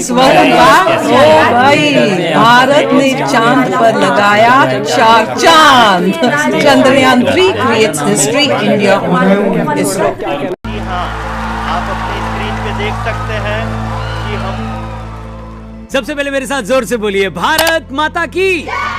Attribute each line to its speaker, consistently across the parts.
Speaker 1: स्वर्ण ओ भाई, भारत ने चांद पर लगाया 4 चांद। Chandrayaan 3 creates history, India on ISRO.
Speaker 2: हाँ, आप अपनी स्क्रीन पे देख सकते हैं कि हम
Speaker 3: सबसे पहले मेरे साथ जोर से बोलिए भारत माता की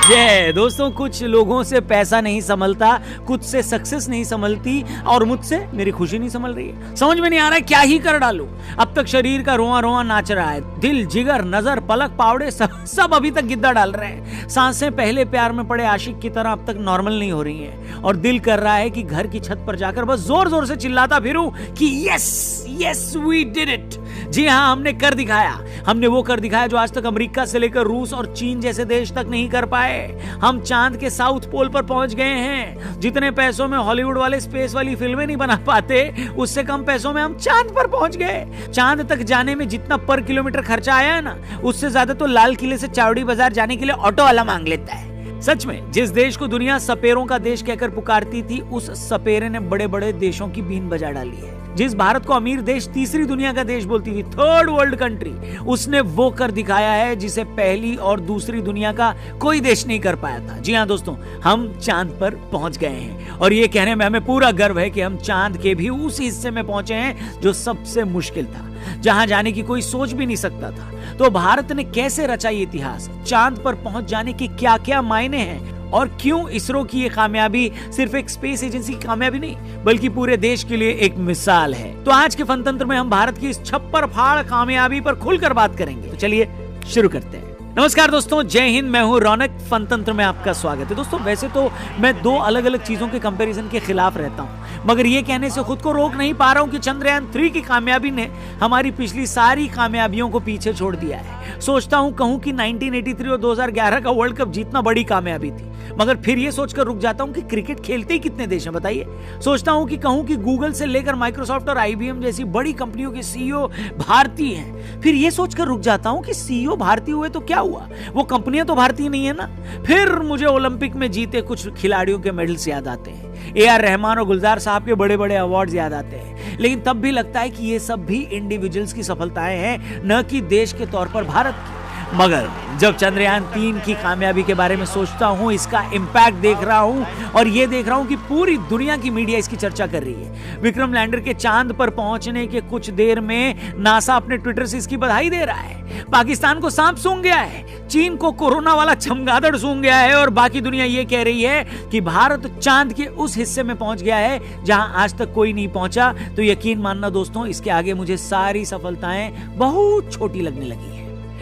Speaker 3: जय। दोस्तों, कुछ लोगों से पैसा नहीं संभलता, कुछ से सक्सेस नहीं संभलती और मुझसे मेरी खुशी नहीं संभल रही है। समझ में नहीं आ रहा है क्या ही कर डालूं। अब तक शरीर का रोआ रोआ नाच रहा है, दिल, जिगर, नजर, पलक, पावड़े सब अभी तक गिद्दा डाल रहे हैं। सांसें पहले प्यार में पड़े आशिक की तरह अब तक नॉर्मल नहीं हो रही हैं और दिल कर रहा है कि घर की छत पर जाकर बस जोर जोर से चिल्लाता फिरूं कि यस वी डिड इट। जी हाँ, हमने कर दिखाया। हमने वो कर दिखाया जो आज तक अमेरिका से लेकर रूस और चीन जैसे देश तक नहीं कर पाए। हम चांद के साउथ पोल पर पहुंच गए हैं। जितने पैसों में हॉलीवुड वाले स्पेस वाली फिल्में नहीं बना पाते, उससे कम पैसों में हम चांद पर पहुंच गए। चांद तक जाने में जितना पर किलोमीटर खर्चा आया है ना, उससे ज्यादा तो लाल किले से चावड़ी बाजार जाने के लिए ऑटो वाला मांग लेता है। सच में, जिस देश को दुनिया सपेरों का देश कहकर पुकारती थी, उस सपेरे ने बड़े बड़े देशों की बीन बजा डाली है। जिस भारत को अमीर देश, तीसरी दुनिया का देश बोलती थी, थर्ड वर्ल्ड कंट्री, उसने वो कर दिखाया है जिसे पहली और दूसरी दुनिया का कोई देश नहीं कर पाया था। जी हाँ दोस्तों, हम चांद पर पहुंच गए हैं और ये कहने में हमें पूरा गर्व है कि हम चांद के भी उस हिस्से में पहुंचे हैं जो सबसे मुश्किल था, जहां जाने की कोई सोच भी नहीं सकता था। तो भारत ने कैसे रचा ये इतिहास? चांद पर पहुंच जाने के क्या क्या मायने हैं और क्यों इसरो की ये कामयाबी सिर्फ एक स्पेस एजेंसी की कामयाबी नहीं, बल्कि पूरे देश के लिए एक मिसाल है। तो आज के फनतंत्र में हम भारत की इस छप्पर फाड़ कामयाबी पर खुलकर बात करेंगे। तो चलिए शुरू करते हैं। नमस्कार दोस्तों, जय हिंद। मैं हूं रौनक, फनतंत्र में आपका स्वागत है। दोस्तों, वैसे तो मैं 2 अलग अलग चीजों के कंपैरिजन के खिलाफ रहता हूं, मगर ये कहने से खुद को रोक नहीं पा रहा हूं कि चंद्रयान 3 की कामयाबी ने हमारी पिछली सारी कामयाबियों को पीछे छोड़ दिया है। सोचता हूं कहूं कि 1983 और 2011 का वर्ल्ड कप जीतना बड़ी कामयाबी थी, मगर फिर ये सोचकर रुक जाता हूं कि क्रिकेट खेलते ही कितने देश हैं बताइए। सोचता हूं कि कहूं कि गूगल से लेकर माइक्रोसॉफ्ट और IBM जैसी बड़ी कंपनियों के CEO भारतीय हैं। फिर ये सोचकर रुक जाता हूं कि CEO भारतीय हुए तो क्या हुआ, वो कंपनियां तो भारतीय नहीं है ना। फिर मुझे ओलंपिक में जीते कुछ खिलाड़ियों के मेडल्स याद आते हैं, AR रहमान और गुलजार साहब के बड़े बड़े अवार्ड्स याद आते हैं, लेकिन तब भी लगता है कि ये सब भी इंडिविजुअल्स की सफलताएं हैं, न कि देश के तौर पर भारत की। मगर जब चंद्रयान 3 की कामयाबी के बारे में सोचता हूं, इसका इंपैक्ट देख रहा हूं और ये देख रहा हूं कि पूरी दुनिया की मीडिया इसकी चर्चा कर रही है। विक्रम लैंडर के चांद पर पहुंचने के कुछ देर में नासा अपने ट्विटर से इसकी बधाई दे रहा है। पाकिस्तान को सांप सूंघ गया है, चीन को कोरोना वाला चमगादड़ सूंघ गया है और बाकी दुनिया ये कह रही है कि भारत चांद के उस हिस्से में पहुंच गया है जहां आज तक कोई नहीं पहुंचा। तो यकीन मानना दोस्तों, इसके आगे मुझे सारी सफलताएं बहुत छोटी लगने लगी है।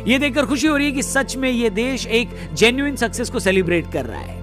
Speaker 3: ये देखकर खुशी हो रही है कि सच में ये देश एक जेन्युइन सक्सेस को सेलिब्रेट कर रहा है।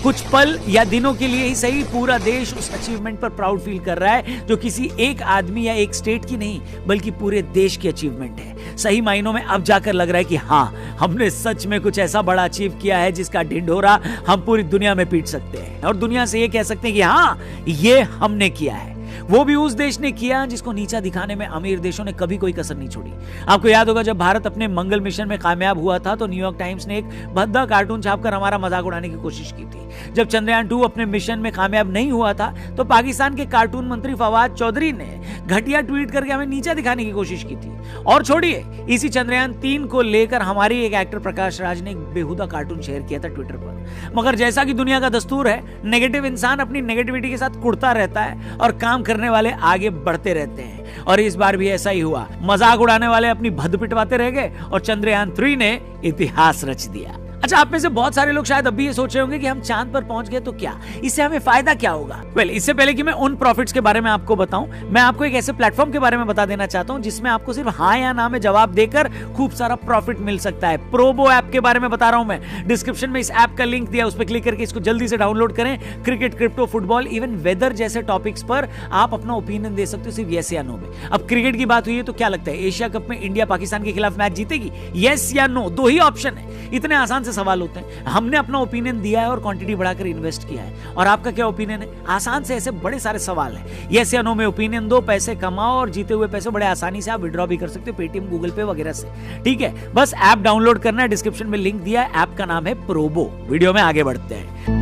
Speaker 3: कुछ पल या दिनों के लिए ही सही, पूरा देश उस अचीवमेंट पर प्राउड फील कर रहा है जो किसी एक आदमी या एक स्टेट की नहीं, बल्कि पूरे देश की अचीवमेंट है। सही मायनों में अब जाकर लग रहा है कि हाँ, हमने सच में कुछ ऐसा बड़ा अचीव किया है जिसका ढिंढोरा हम पूरी दुनिया में पीट सकते हैं और दुनिया से ये कह सकते हैं कि हाँ, ये हमने किया है। वो भी उस देश ने किया जिसको नीचा दिखाने में अमीर देशों ने कभी कोई कसर नहीं छोड़ी। आपको याद होगा, जब भारत अपने मंगल मिशन में कामयाब हुआ था तो न्यूयॉर्क टाइम्स ने एक भद्दा कार्टून छापकर हमारा मजाक उड़ाने की कोशिश की थी। जब चंद्रयान 2 अपने मिशन में कामयाब नहीं हुआ था तो पाकिस्तान के कार्टून मंत्री फवाद चौधरी ने घटिया ट्वीट करके हमें नीचा दिखाने की कोशिश की थी। और छोड़िए, इसी चंद्रयान 3 को लेकर हमारी एक एक्टर प्रकाश राज ने एक बेहुदा कार्टून शेयर किया था ट्विटर पर। मगर जैसा कि दुनिया का दस्तूर है, नेगेटिव इंसान अपनी नेगेटिविटी के साथ कुड़ता रहता है और काम करने वाले आगे बढ़ते रहते हैं। और इस बार भी ऐसा ही हुआ। मजाक उड़ाने वाले अपनी भद्द पिटवाते रह गए और चंद्रयान 3 ने इतिहास रच दिया। अच्छा, आप में से बहुत सारे लोग शायद अब भी ये सोच रहे होंगे कि हम चांद पर पहुंच गए तो क्या, इससे हमें फायदा क्या होगा। इससे पहले कि मैं उन प्रॉफिट्स के बारे में आपको बताऊं, मैं आपको एक ऐसे प्लेटफॉर्म के बारे में बता देना चाहता हूं जिसमें आपको सिर्फ हाँ या ना में जवाब देकर खूब सारा प्रॉफिट मिल सकता है। प्रोबो ऐप के बारे में बता रहा हूं मैं। डिस्क्रिप्शन में इस ऐप का लिंक दिया, उस पर क्लिक करके इसको जल्दी से डाउनलोड करें। Cricket, crypto, football, even weather जैसे टॉपिक्स पर आप अपना ओपिनियन दे सकते हो, सिर्फ यस या नो में। अब क्रिकेट की बात हुई है तो क्या लगता है, एशिया कप में इंडिया पाकिस्तान के खिलाफ मैच जीतेगी? यस या नो, 2 ही ऑप्शन है। इतने आसान से सवाल होते हैं। हमने अपना ओपिनियन दिया है और क्वांटिटी बढ़ाकर इन्वेस्ट किया है। और आपका क्या ओपिनियन है? आसान से ऐसे बड़े सारे सवाल हैं। यस या नो में ओपिनियन दो, पैसे कमाओ और जीते हुए पैसे बड़े आसानी से आप विड्रॉ भी कर सकते हो पेटीएम, गूगल पे वगैरह से। ठीक है, बस ऐप डाउनलोड करना है, डिस्क्रिप्शन में लिंक दिया है। ऐप का नाम है प्रोबो। वीडियो में आगे बढ़ते हैं।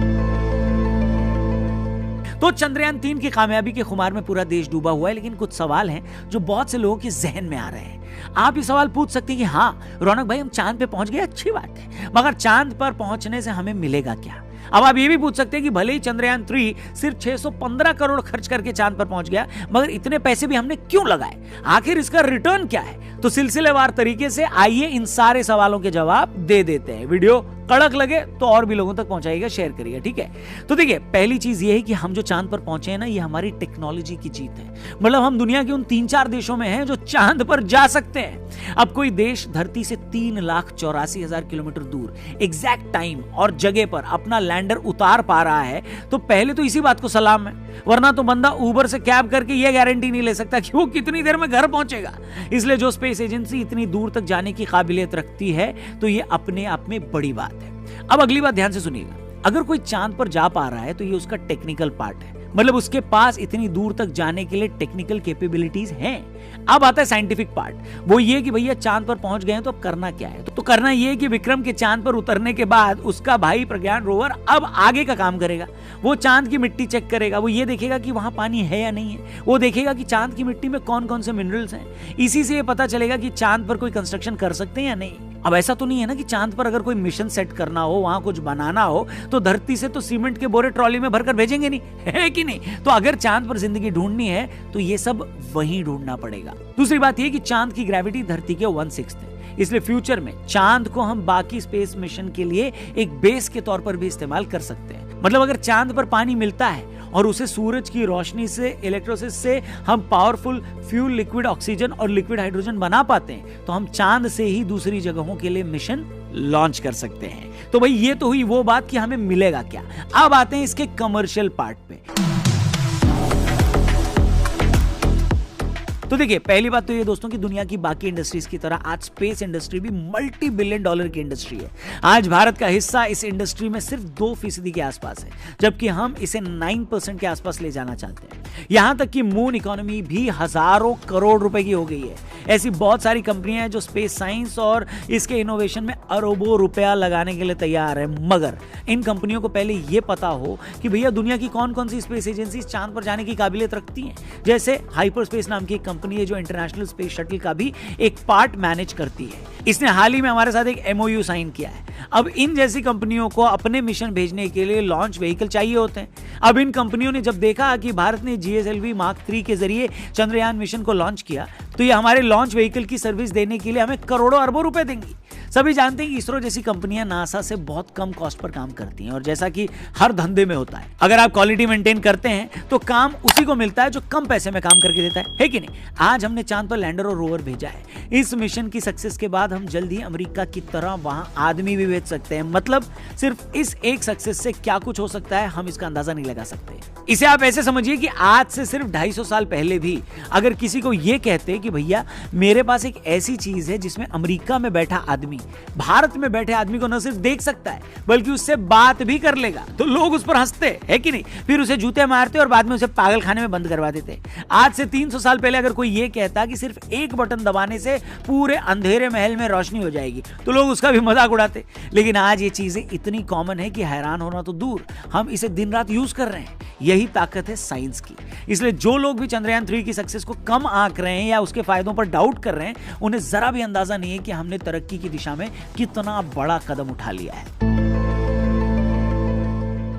Speaker 3: तो चंद्रयान 3 की कामयाबी के खुमार में पूरा देश डूबा हुआ है, लेकिन कुछ सवाल हैं जो बहुत से लोगों के जहन में आ रहे हैं। आप ये सवाल पूछ सकते हैं कि हाँ रौनक भाई, हम चांद पे पहुंच गए, अच्छी बात है, मगर चांद पर पहुंचने से हमें मिलेगा क्या? अब आप ये भी पूछ सकते हैं कि भले ही चंद्रयान 3 सिर्फ 615 करोड़ खर्च करके चांद पर पहुंच गया, मगर इतने पैसे भी हमने क्यों लगाए? आखिर इसका रिटर्न क्या है? तो सिलसिलेवार तरीके से आइए इन सारे सवालों के जवाब दे देते हैं। वीडियो कड़क लगे तो और भी लोगों तक पहुंचाइएगा, शेयर करिएगा, ठीक है? तो देखिए, पहली चीज ये है कि हम जो चांद पर पहुंचे हैं ना, ये हमारी टेक्नोलॉजी की जीत है। मतलब हम दुनिया के उन 3-4 देशों में हैं जो चांद पर जा सकते हैं। अब कोई देश धरती से 3,84,000 किलोमीटर दूर एग्जैक्ट टाइम और जगह पर अपना लैंडर उतार पा रहा है, तो पहले तो इसी बात को सलाम है। वरना तो बंदा उबर से कैब करके ये गारंटी नहीं ले सकता कि वो कितनी देर में घर पहुंचेगा। इसलिए जो स्पेस एजेंसी इतनी दूर तक जाने की काबिलियत रखती है, तो ये अपने आप में बड़ी बात है। अब अगली बात ध्यान से सुनिएगा, अगर कोई चांद पर जा पा रहा है तो ये उसका टेक्निकल पार्ट है। मतलब उसके पास इतनी दूर तक जाने के लिए टेक्निकल कैपेबिलिटीज हैं। अब आता है साइंटिफिक पार्ट, वो ये कि भैया चांद पर पहुंच गए हैं तो अब करना क्या है? तो करना ये कि विक्रम के चांद पर उतरने के बाद उसका भाई प्रज्ञान रोवर अब आगे का काम करेगा। वो चांद की मिट्टी चेक करेगा, वो ये देखेगा कि वहां पानी है या नहीं है, वो देखेगा कि चांद की मिट्टी में कौन कौन से मिनरल्स हैं। इसी से ये पता चलेगा कि चांद पर कोई कंस्ट्रक्शन कर सकते हैं या नहीं। अब ऐसा तो नहीं है ना कि चांद पर अगर कोई मिशन सेट करना हो, वहां कुछ बनाना हो, तो धरती से तो सीमेंट के बोरे ट्रॉली में भरकर भेजेंगे नहीं, है कि नहीं? तो अगर चांद पर जिंदगी ढूंढनी है तो ये सब वहीं ढूंढना पड़ेगा। दूसरी बात यह कि चांद की ग्रेविटी धरती के 1/6 है, इसलिए फ्यूचर में चांद को हम बाकी स्पेस मिशन के लिए एक बेस के तौर पर भी इस्तेमाल कर सकते हैं। मतलब अगर चांद पर पानी मिलता है और उसे सूरज की रोशनी से, इलेक्ट्रोसिस से हम पावरफुल फ्यूल, लिक्विड ऑक्सीजन और लिक्विड हाइड्रोजन बना पाते हैं, तो हम चांद से ही दूसरी जगहों के लिए मिशन लॉन्च कर सकते हैं। तो भाई ये तो हुई वो बात कि हमें मिलेगा क्या। अब आते हैं इसके कमर्शियल पार्ट पे। तो देखिए, पहली बात तो ये दोस्तों कि दुनिया की बाकी इंडस्ट्रीज की तरह आज स्पेस इंडस्ट्री भी $multi-billion की इंडस्ट्री है। आज भारत का हिस्सा इस इंडस्ट्री में सिर्फ 2% के आसपास है, जबकि हम इसे 9% के आसपास ले जाना चाहते हैं। यहां तक कि मून इकोनॉमी भी हजारों करोड़ रुपए की हो गई है। ऐसी बहुत सारी कंपनियां हैं जो स्पेस साइंस और इसके इनोवेशन में अरबों रुपया लगाने के लिए तैयार है, मगर इन कंपनियों को पहले यह पता हो कि भैया दुनिया की कौन कौन सी स्पेस एजेंसी चांद पर जाने की काबिलियत रखती हैं। जैसे हाइपरस्पेस नाम की एक कंपनी है जो इंटरनेशनल स्पेस शटल का भी एक पार्ट मैनेज करती है। इसने हाल ही में हमारे साथ एक MOU साइन किया है। अब इन जैसी कंपनियों को अपने मिशन भेजने के लिए लॉन्च व्हीकल चाहिए होते हैं। अब इन कंपनियों ने जब देखा कि भारत ने GSLV Mark 3 के जरिए चंद्रयान मिशन को लॉन्च किया, तो ये हमारे लॉन्च व्हीकल की सर्विस देने के लिए हमें करोड़ों अरबों रुपए देंगी। सभी जानते हैं कि इसरो जैसी कंपनियां नासा से बहुत कम कॉस्ट पर काम करती हैं, और जैसा कि हर धंधे में होता है, अगर आप क्वालिटी मेंटेन करते हैं तो काम उसी को मिलता है जो कम पैसे में काम करके देता है कि नहीं? आज हमने चांद पर लैंडर और रोवर भेजा है। इस मिशन की सक्सेस के बाद हम जल्द ही अमेरिका की तरह वहां आदमी भी भेज सकते हैं। मतलब सिर्फ इस एक सक्सेस से क्या कुछ हो सकता है, हम इसका अंदाजा नहीं लगा सकते। इसे आप ऐसे समझिए कि आज से सिर्फ 250 साल पहले भी अगर किसी को यह कहते कि भैया मेरे पास एक ऐसी चीज है जिसमें अमेरिका में बैठा आदमी भारत में बैठे आदमी को न सिर्फ देख सकता है बल्कि उससे बात भी कर लेगा, तो लोग उस पर हंसते हैं कि नहीं? फिर उसे जूते मारते और बाद में उसे पागल खाने में बंद करवा देते। आज से 300 साल पहले अगर कोई यह कहता कि सिर्फ एक बटन दबाने से पूरे अंधेरे महल में रोशनी हो जाएगी, तो लोग उसका भी मजाक उड़ाते। लेकिन आज ये चीजें इतनी कॉमन है कि हैरान होना तो दूर, हम इसे दिन रात यूज कर रहे हैं। यही ताकत है साइंस की। इसलिए जो लोग भी चंद्रयान 3 की सक्सेस को कम आंक रहे हैं या उसके फायदों पर डाउट कर रहे हैं, उन्हें जरा भी अंदाजा नहीं है कि हमने तरक्की की दिशा में कितना बड़ा कदम उठा लिया है।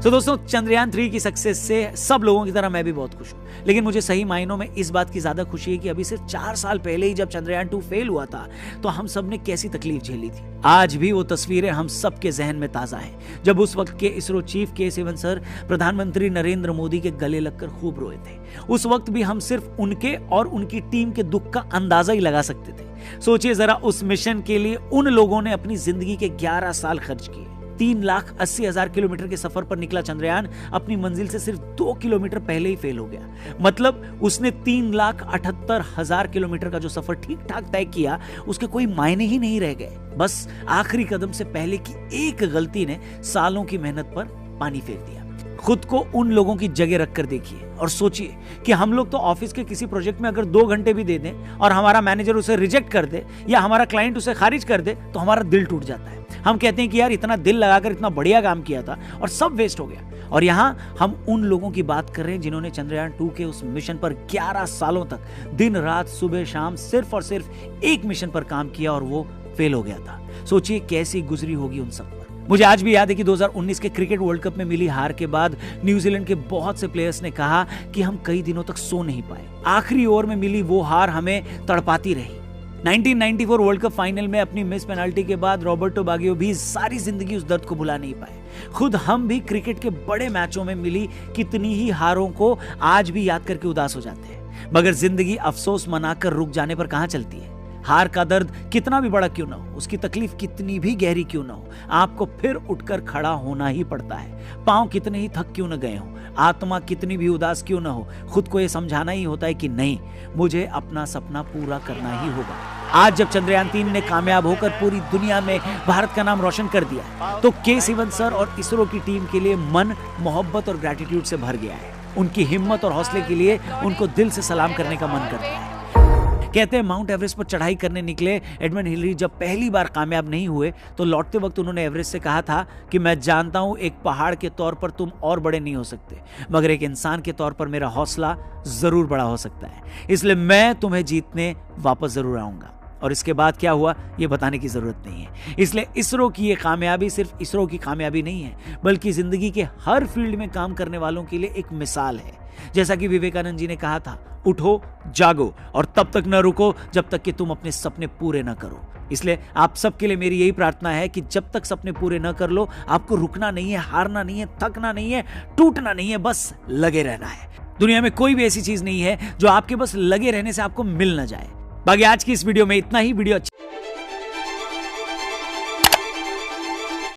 Speaker 3: तो दोस्तों, चंद्रयान 3 की सक्सेस से सब लोगों की तरह मैं भी बहुत खुश हूं, लेकिन मुझे सही मायनों में इस बात की ज्यादा खुशी है कि अभी सिर्फ 4 साल पहले ही जब चंद्रयान 2 फेल हुआ था, तो हम सब ने कैसी तकलीफ झेली थी। आज भी वो तस्वीरें हम सबके जहन में ताजा हैं, जब उस वक्त के इसरो चीफ K. सर प्रधानमंत्री नरेंद्र मोदी के गले लगकर खूब रोए थे। उस वक्त भी हम सिर्फ उनके और उनकी टीम के दुख का अंदाजा ही लगा सकते थे। सोचिए जरा, उस मिशन के लिए उन लोगों ने अपनी जिंदगी के 11 साल खर्च किए। 3,80,000 किलोमीटर के सफर पर निकला चंद्रयान अपनी मंजिल से सिर्फ 2 किलोमीटर पहले ही फेल हो गया। मतलब उसने 3,78,000 किलोमीटर का जो सफर ठीक ठाक तय किया, उसके कोई मायने ही नहीं रह गए। बस आखिरी कदम से पहले की एक गलती ने सालों की मेहनत पर पानी फेर दिया। खुद को उन लोगों की जगह रखकर देखिए और सोचिए कि हम लोग तो ऑफिस के किसी प्रोजेक्ट में अगर 2 घंटे भी दे दें और हमारा मैनेजर उसे रिजेक्ट कर दे या हमारा क्लाइंट उसे खारिज कर दे तो हमारा दिल टूट जाता है। हम कहते हैं कि यार इतना दिल लगाकर इतना बढ़िया काम किया था और सब वेस्ट हो गया। और यहां हम उन लोगों की बात कर रहे हैं जिन्होंने चंद्रयान 2 के उस मिशन पर 11 सालों तक दिन रात सुबह शाम सिर्फ और सिर्फ एक मिशन पर काम किया और वो फेल हो गया था। सोचिए कैसी गुजरी होगी उन सब पर। मुझे आज भी याद है कि 2019 के क्रिकेट वर्ल्ड कप में मिली हार के बाद न्यूजीलैंड के बहुत से प्लेयर्स ने कहा कि हम कई दिनों तक सो नहीं पाए। आखिरी ओवर में मिली वो हार हमें तड़पाती रही। 1994 वर्ल्ड कप फाइनल में अपनी मिस पेनाल्टी के बाद रॉबर्टो बागियो भी सारी जिंदगी उस दर्द को भुला नहीं पाए। खुद हम भी क्रिकेट के बड़े मैचों में मिली कितनी ही हारों को आज भी याद करके उदास हो जाते हैं, मगर जिंदगी अफसोस मनाकर रुक जाने पर कहां चलती है। हार का दर्द कितना भी बड़ा क्यों ना हो, उसकी तकलीफ कितनी भी गहरी क्यों ना हो, आपको फिर उठकर खड़ा होना ही पड़ता है। पांव कितने ही थक क्यों न गए हो, आत्मा कितनी भी उदास क्यों ना हो, खुद को यह समझाना ही होता है कि नहीं, मुझे अपना सपना पूरा करना ही होगा। आज जब चंद्रयान 3 ने कामयाब होकर पूरी दुनिया में भारत का नाम रोशन कर दिया तो के सिवन सर और इसरो की टीम के लिए मन मोहब्बत और ग्रेटिट्यूड से भर गया है। उनकी हिम्मत और हौसले के लिए उनको दिल से सलाम करने का मन करता है। कहते हैं माउंट एवरेस्ट पर चढ़ाई करने निकले एडमंड हिलरी जब पहली बार कामयाब नहीं हुए तो लौटते वक्त उन्होंने एवरेस्ट से कहा था कि मैं जानता हूं एक पहाड़ के तौर पर तुम और बड़े नहीं हो सकते, मगर एक इंसान के तौर पर मेरा हौसला जरूर बड़ा हो सकता है, इसलिए मैं तुम्हें जीतने वापस जरूर आऊंगा। और इसके बाद क्या हुआ ये बताने की जरूरत नहीं है। इसलिए इसरो की ये कामयाबी सिर्फ इसरो की कामयाबी नहीं है, बल्कि जिंदगी के हर फील्ड में काम करने वालों के लिए एक मिसाल है। जैसा कि विवेकानंद जी ने कहा था, उठो जागो और तब तक न रुको जब तक कि तुम अपने सपने पूरे न करो। इसलिए आप सबके लिए मेरी यही प्रार्थना है कि जब तक सपने पूरे न कर लो, आपको रुकना नहीं है, हारना नहीं है, थकना नहीं है, टूटना नहीं है, बस लगे रहना है। दुनिया में कोई भी ऐसी चीज नहीं है जो आपके बस लगे रहने से आपको मिल न जाए। बाकी आज की इस वीडियो में इतना ही। वीडियो